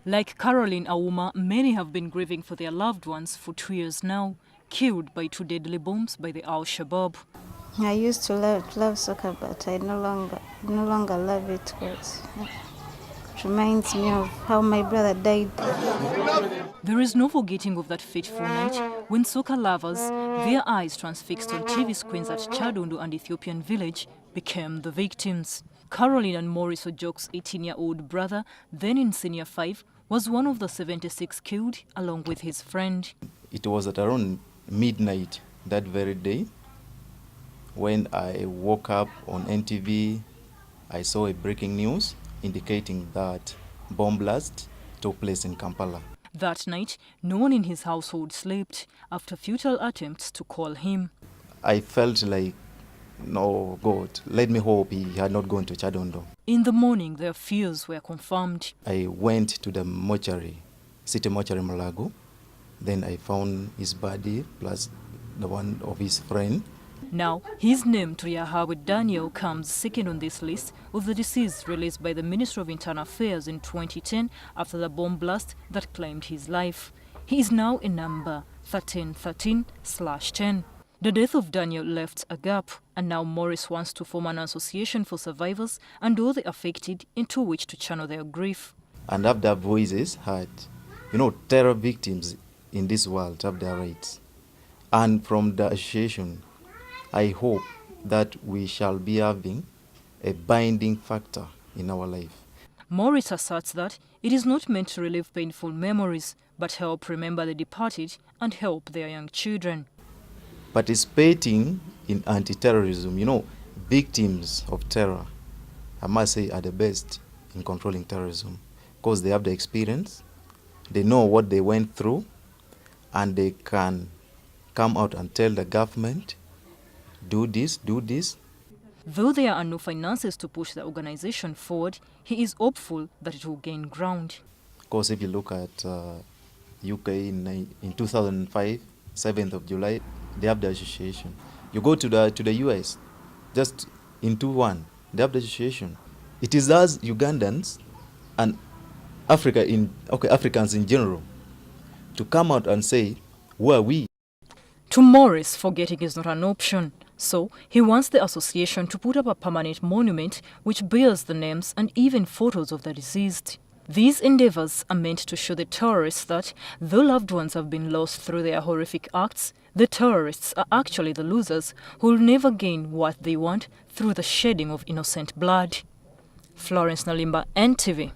Like Caroline Auma, many have been grieving for their loved ones for 2 years now, killed by 2 deadly bombs by the Al-Shabaab. I used to love soccer, but I no longer love it because it reminds me of how my brother died. There is no forgetting of that fateful night when soccer lovers, their eyes transfixed on TV screens at Kyadondo and Ethiopian village, became the victims. Caroline and Maurice Ojok's 18-year-old brother, then in senior 5, was one of the 76 killed along with his friend. It was at around midnight that very day when I woke up on NTV. I saw a breaking news indicating that bomb blast took place in Kampala. That night, no one in his household slept after futile attempts to call him. I felt like, no, God, let me hope he had not gone to Kyadondo. In the morning, their fears were confirmed. I went to the mortuary, city mortuary Malago. Then I found his body plus the one of his friend. Now, his name, Triahawe Daniel, comes second on this list of the deceased released by the Ministry of Internal Affairs in 2010 after the bomb blast that claimed his life. He is now in number 1313/10. The death of Daniel left a gap, and now Maurice wants to form an association for survivors and all the affected into which to channel their grief. And have their voices heard. You know, terror victims in this world have their rights. And from the association, I hope that we shall be having a binding factor in our life. Maurice asserts that it is not meant to relive painful memories, but help remember the departed and help their young children. Participating in anti-terrorism, you know, victims of terror, I must say, are the best in controlling terrorism because they have the experience, they know what they went through, and they can come out and tell the government, do this, do this. Though there are no finances to push the organization forward, he is hopeful that it will gain ground. Of course, if you look at UK in 2005, 7th of July, they have the association. You go to the US, just in 2021, they have the association. It is us Ugandans and Africans in general to come out and say, who are we? To Maurice, forgetting is not an option. So he wants the association to put up a permanent monument which bears the names and even photos of the deceased. These endeavors are meant to show the terrorists that, though loved ones have been lost through their horrific acts, the terrorists are actually the losers who will never gain what they want through the shedding of innocent blood. Florence Nalimba, NTV.